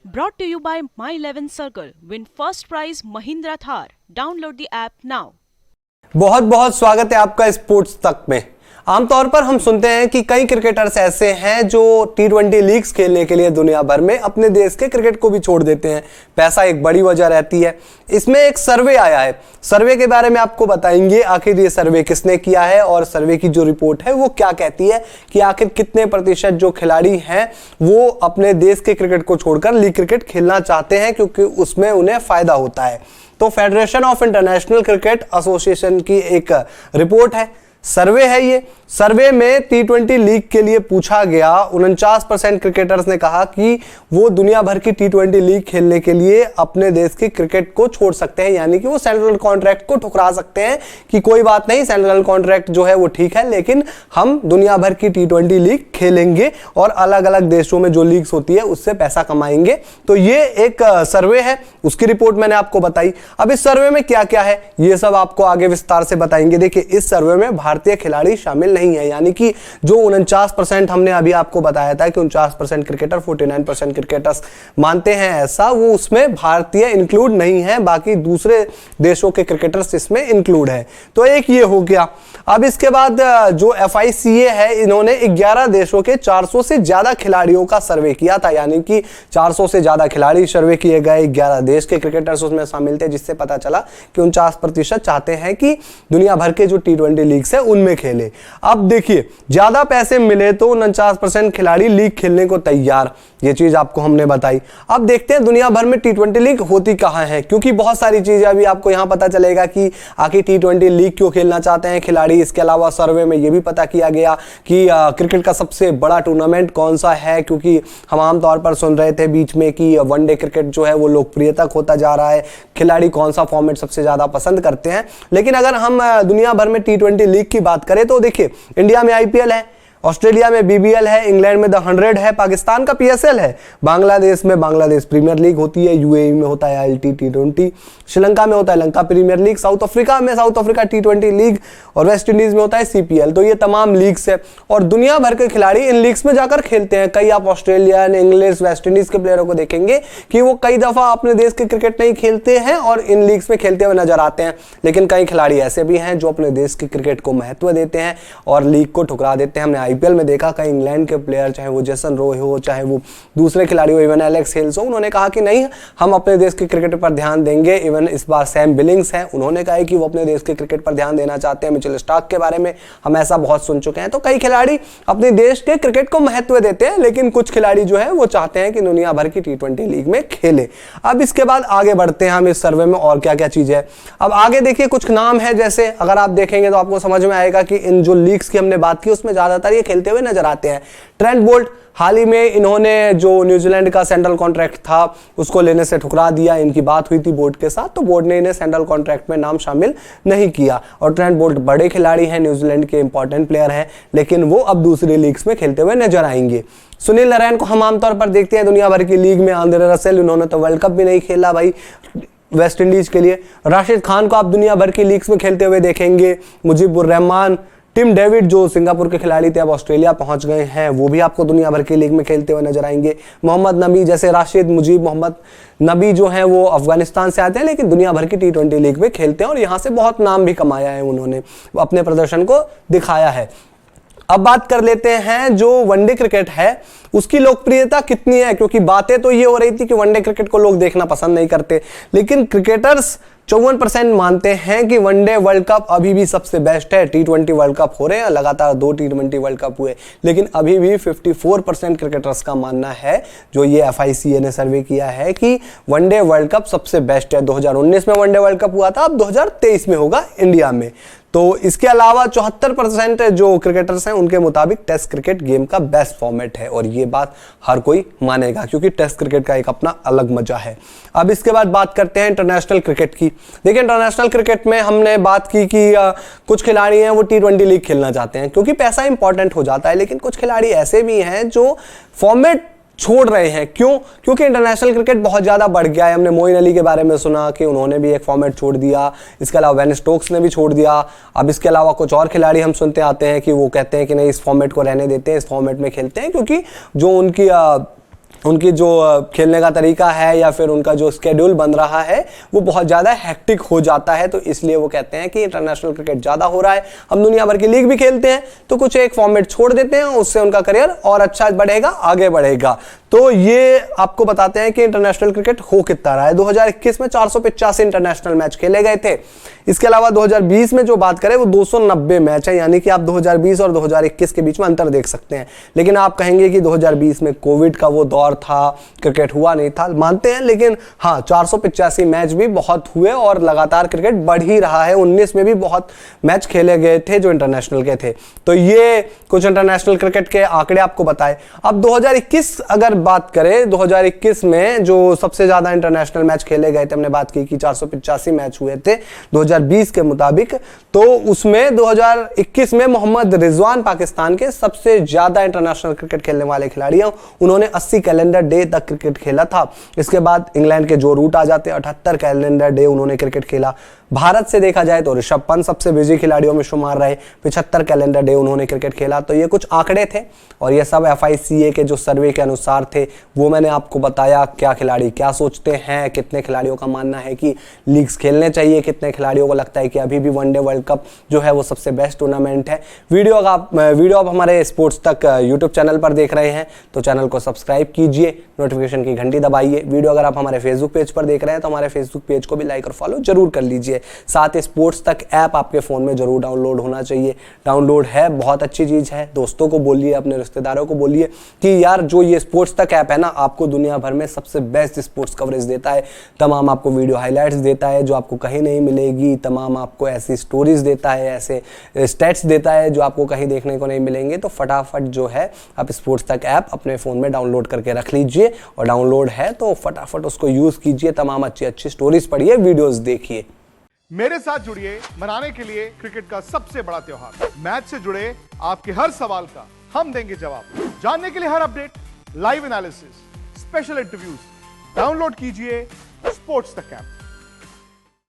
Brought to you by My 11 Circle. Win first prize Mahindra Thar. Download the app now. बहुत बहुत स्वागत है आपका स्पोर्ट्स तक में। आमतौर पर हम सुनते हैं कि कई क्रिकेटर्स ऐसे हैं जो T20 लीग्स खेलने के लिए दुनिया भर में अपने देश के क्रिकेट को भी छोड़ देते हैं। पैसा एक बड़ी वजह रहती है। इसमें एक सर्वे आया है, सर्वे के बारे में आपको बताएंगे आखिर ये सर्वे किसने किया है और सर्वे की जो रिपोर्ट है वो क्या कहती है कि आखिर कितने प्रतिशत जो खिलाड़ी हैं वो अपने देश के क्रिकेट को छोड़कर लीग क्रिकेट खेलना चाहते हैं क्योंकि उसमें उन्हें फायदा होता है। तो federation of international cricket association की एक रिपोर्ट है, सर्वे है। ये सर्वे में T20 लीग के लिए पूछा गया 49% क्रिकेटर्स ने कहा कि वो दुनिया भर की T20 लीग खेलने के लिए अपने देश की क्रिकेट को छोड़ सकते हैं, यानी कि वो सेंट्रल कॉन्ट्रैक्ट को ठुकरा सकते हैं कि कोई बात नहीं, सेंट्रल कॉन्ट्रैक्ट जो है वो ठीक है, लेकिन हम दुनिया भर की T20 लीग खेलेंगे और अलग अलग देशों में जो लीग्स होती है उससे पैसा कमाएंगे। तो ये एक सर्वे है, उसकी रिपोर्ट मैंने आपको बताई। अब इस सर्वे में क्या क्या है ये सब आपको आगे विस्तार से बताएंगे। देखिए, इस सर्वे में भारतीय खिलाड़ी शामिल नहीं है, यानी कि जो 49% हमने अभी आपको बताया था कि 49% क्रिकेटर 49% क्रिकेटर्स मानते हैं ऐसा, वो उसमें भारतीय इंक्लूड नहीं है, बाकी दूसरे देशों के क्रिकेटर्स इसमें इंक्लूड है। तो एक ये हो गया। अब इसके बाद जो FICA है, इन्होंने 11 देशों के 400 से ज्यादा खिलाड़ियों का सर्वे किया था, यानी कि 400 से ज्यादा खिलाड़ी सर्वे किए गए, 11 देश के क्रिकेटर्स उसमें शामिल थे, जिससे पता चला कि 49% चाहते हैं कि दुनिया भर के जो T20 लीग्स है उनमें खेले। अब देखिए, ज्यादा पैसे मिले तो 49% खिलाड़ी लीग खेलने को तैयार, ये चीज आपको हमने बताई। अब देखते हैं दुनिया भर में T20 लीग होती कहां है, क्योंकि बहुत सारी चीजें अभी आपको यहां पता चलेगा कि आखिर T20 लीग क्यों खेलना चाहते हैं खिलाड़ी। इसके अलावा सर्वे में यह भी पता किया गया कि क्रिकेट का सबसे बड़ा टूर्नामेंट कौन सा है, क्योंकि हम आमतौर पर सुन रहे थे बीच में कि वनडे क्रिकेट जो है वो लोकप्रियता होता जा रहा है, खिलाड़ी कौन सा फॉर्मेट सबसे ज्यादा पसंद करते हैं। लेकिन अगर हम दुनिया भर में T20 लीग की बात करें तो देखिए, इंडिया में IPL है, ऑस्ट्रेलिया में BBL है, इंग्लैंड में द 100 है, पाकिस्तान का PSL है, बांग्लादेश में बांग्लादेश प्रीमियर लीग होती है, UAE में होता है ILT T20, श्रीलंका में होता है Lanka premier league, South Africa में साउथ अफ्रीका T20 लीग और वेस्ट इंडीज में होता है CPL। तो ये तमाम लीग्स है और दुनिया भर के खिलाड़ी इन लीग्स में जाकर खेलते हैं। कई आप ऑस्ट्रेलियन, इंग्लिश, वेस्ट इंडीज के प्लेयरों को देखेंगे कि वो कई दफा अपने देश के क्रिकेट नहीं खेलते हैं और इन लीग्स में खेलते हुए नजर आते हैं। लेकिन कई खिलाड़ी ऐसे भी हैं जो अपने देश के क्रिकेट को महत्व देते हैं और लीग को ठुकरा देते हैं। हमने IPL में देखा कई इंग्लैंड के प्लेयर, चाहे वो जेसन रो हो, चाहे वो दूसरे खिलाड़ी हो, इवन एलेक्स हेल्स हो, उन्होंने कहा कि नहीं, हम अपने देश के क्रिकेट पर ध्यान देंगे। इवन इस बार सैम बिलिंग्स हैं, उन्होंने कहा है कि वो अपने देश के क्रिकेट पर ध्यान देना चाहते हैं। मिचेल स्टार्क के बारे में हम ऐसा बहुत सुन चुके हैं। तो कई खिलाड़ी अपने देश के क्रिकेट को महत्व देते हैं, लेकिन कुछ खिलाड़ी जो है वो चाहते हैं कि दुनिया भर की T20 लीग में खेले। अब इसके बाद आगे बढ़ते हैं हम इस सर्वे में और क्या क्या चीज है। अब आगे देखिए, कुछ नाम है, जैसे अगर आप देखेंगे तो आपको समझ में आएगा कि इन जो लीग्स की हमने बात की उसमें ज्यादातर ये खेलते हुए नजर आते हैं। ट्रेंट बोल्ट, हाल ही में इन्होंने जो न्यूजीलैंड का सेंट्रल कॉन्ट्रैक्ट था उसको लेने से ठुकरा दिया। इनकी बात हुई थी बोर्ड के साथ, तो बोर्ड ने इन्हें सेंट्रल कॉन्ट्रैक्ट में नाम शामिल नहीं किया। और ट्रेंट बोल्ट बड़े खिलाड़ी हैं, न्यूजीलैंड के इंपॉर्टेंट प्लेयर हैं, लेकिन वो अब दूसरी लीग्स में खेलते हुए नजर आएंगे। सुनील नारायण को हम आमतौर पर देखते हैं दुनिया भर की लीग में। आंद्रे रसेल, उन्होंने तो वर्ल्ड कप भी नहीं खेला भाई वेस्ट इंडीज के लिए। राशिद खान को आप दुनिया भर की लीग्स में खेलते हुए देखेंगे। मुजीबुर रहमान, टिम डेविड जो सिंगापुर के खिलाड़ी थे अब ऑस्ट्रेलिया पहुंच गए हैं, वो भी आपको दुनिया भर की लीग में खेलते हुए नजर आएंगे। मोहम्मद नबी, जैसे राशिद मुजीब मोहम्मद नबी जो हैं वो अफगानिस्तान से आते हैं, लेकिन दुनिया भर की T20 लीग में खेलते हैं और यहां से बहुत नाम भी कमाया है, उन्होंने अपने प्रदर्शन को दिखाया है। अब बात कर लेते हैं जो वनडे क्रिकेट है उसकी लोकप्रियता कितनी है, क्योंकि बातें तो ये हो रही थी कि वनडे क्रिकेट को लोग देखना पसंद नहीं करते, लेकिन क्रिकेटर्स 54% मानते हैं कि वनडे वर्ल्ड कप अभी भी सबसे बेस्ट है। T20 वर्ल्ड कप हो रहे हैं, लगातार 2 T20 वर्ल्ड कप हुए, लेकिन अभी भी 54% क्रिकेटर्स का मानना है, जो ये FICA ने सर्वे किया है, कि वनडे वर्ल्ड कप सबसे बेस्ट है। 2019 में वनडे वर्ल्ड कप हुआ था, अब 2023 में होगा इंडिया में। तो इसके अलावा 74% जो क्रिकेटर्स हैं उनके मुताबिक टेस्ट क्रिकेट गेम का बेस्ट फॉर्मेट है, और ये बात हर कोई मानेगा क्योंकि टेस्ट क्रिकेट का एक अपना अलग मजा है। अब इसके बाद बात करते हैं इंटरनेशनल क्रिकेट की। देखिए, इंटरनेशनल क्रिकेट में हमने बात की कि कुछ खिलाड़ी हैं वो T20 लीग खेलना चाहते हैं क्योंकि पैसा इंपॉर्टेंट हो जाता है, लेकिन कुछ खिलाड़ी ऐसे भी हैं जो फॉर्मेट छोड़ रहे हैं। क्यों? क्योंकि इंटरनेशनल क्रिकेट बहुत ज़्यादा बढ़ गया है। हमने मोइन अली के बारे में सुना कि उन्होंने भी एक फॉर्मेट छोड़ दिया, इसके अलावा बेन स्टोक्स ने भी छोड़ दिया। अब इसके अलावा कुछ और खिलाड़ी हम सुनते आते हैं कि वो कहते हैं कि नहीं, इस फॉर्मेट को रहने देते हैं, इस फॉर्मेट में खेलते हैं, क्योंकि जो उनकी उनकी जो खेलने का तरीका है या फिर उनका जो स्केड्यूल बन रहा है वो बहुत ज़्यादा हैक्टिक हो जाता है। तो इसलिए वो कहते हैं कि इंटरनेशनल क्रिकेट ज़्यादा हो रहा है, हम दुनिया भर की लीग भी खेलते हैं तो कुछ एक फॉर्मेट छोड़ देते हैं, उससे उनका करियर और अच्छा बढ़ेगा, आगे बढ़ेगा। तो ये आपको बताते हैं कि इंटरनेशनल क्रिकेट हो कितना रहा है। 2021 में 485 इंटरनेशनल मैच खेले गए थे। इसके अलावा 2020 में जो बात करें वो 290 मैच है, यानी कि आप 2020 और 2021 के बीच में अंतर देख सकते हैं। लेकिन आप कहेंगे कि 2020 में कोविड का वो दौर था, क्रिकेट हुआ नहीं था, मानते हैं, लेकिन हाँ 485 मैच भी बहुत हुए और लगातार क्रिकेट बढ़ ही रहा है। 19 में भी बहुत मैच खेले गए थे जो इंटरनेशनल के थे। तो ये कुछ इंटरनेशनल क्रिकेट के आंकड़े आपको बताए। अब 2021 अगर बात करें, 2021 में जो सबसे ज्यादा इंटरनेशनल मैच खेले गए थे, हमने बात की कि 485 मैच हुए थे 2020 के मुताबिक, तो उसमें 2021 में मोहम्मद रिजवान पाकिस्तान के सबसे ज्यादा इंटरनेशनल क्रिकेट खेलने वाले खिलाड़ी हैं। उन्होंने 80 कैलेंडर डे तक क्रिकेट खेला था। इसके बाद इंग्लैंड के जो रूट आ जाते, 78 कैलेंडर डे उन्होंने क्रिकेट खेला। भारत से देखा जाए तो ऋषभ पंत सबसे बिजी खिलाड़ियों में शुमार रहे, 75 कैलेंडर डे उन्होंने क्रिकेट खेला। तो ये कुछ आंकड़े थे और ये सब FICA के जो सर्वे के अनुसार थे, वो मैंने आपको बताया क्या खिलाड़ी क्या सोचते हैं, कितने खिलाड़ियों का मानना है कि लीग्स खेलने चाहिए, कितने खिलाड़ियों को लगता है कि अभी भी वनडे वर्ल्ड कप जो है वो सबसे बेस्ट टूर्नामेंट है। वीडियो आप हमारे स्पोर्ट्स तक यूट्यूब चैनल पर देख रहे हैं तो चैनल को सब्सक्राइब कीजिए, नोटिफिकेशन की घंटी दबाइए। वीडियो अगर आप हमारे फेसबुक पेज पर देख रहे हैं तो हमारे फेसबुक पेज को भी लाइक और फॉलो जरूर कर लीजिए। साथ ही स्पोर्ट्स तक ऐप आपके फोन में जरूर डाउनलोड होना चाहिए। डाउनलोड है, बहुत अच्छी चीज है। दोस्तों को बोलिए, अपने रिश्तेदारों को बोलिए कि यार जो ये स्पोर्ट्स तक ऐप है ना, आपको दुनिया भर में सबसे बेस्ट स्पोर्ट्स कवरेज देता है। तमाम आपको वीडियो हाईलाइट्स देता है जो आपको कहीं नहीं मिलेगी, तमाम आपको ऐसी स्टोरीज देता है, ऐसे स्टैट्स देता है जो आपको कहीं देखने को नहीं मिलेंगे। तो फटाफट जो है आप स्पोर्ट्स तक ऐप अपने फोन में डाउनलोड करके रख लीजिए, और डाउनलोड है तो फटाफट उसको यूज कीजिए। तमाम अच्छी अच्छी स्टोरीज पढ़िए, वीडियोस देखिए। मेरे साथ जुड़िए मनाने के लिए क्रिकेट का सबसे बड़ा त्योहार। मैच से जुड़े आपके हर सवाल का हम देंगे जवाब। जानने के लिए हर update, live analysis, special interviews, download कीजिए स्पोर्ट्स तक ऐप।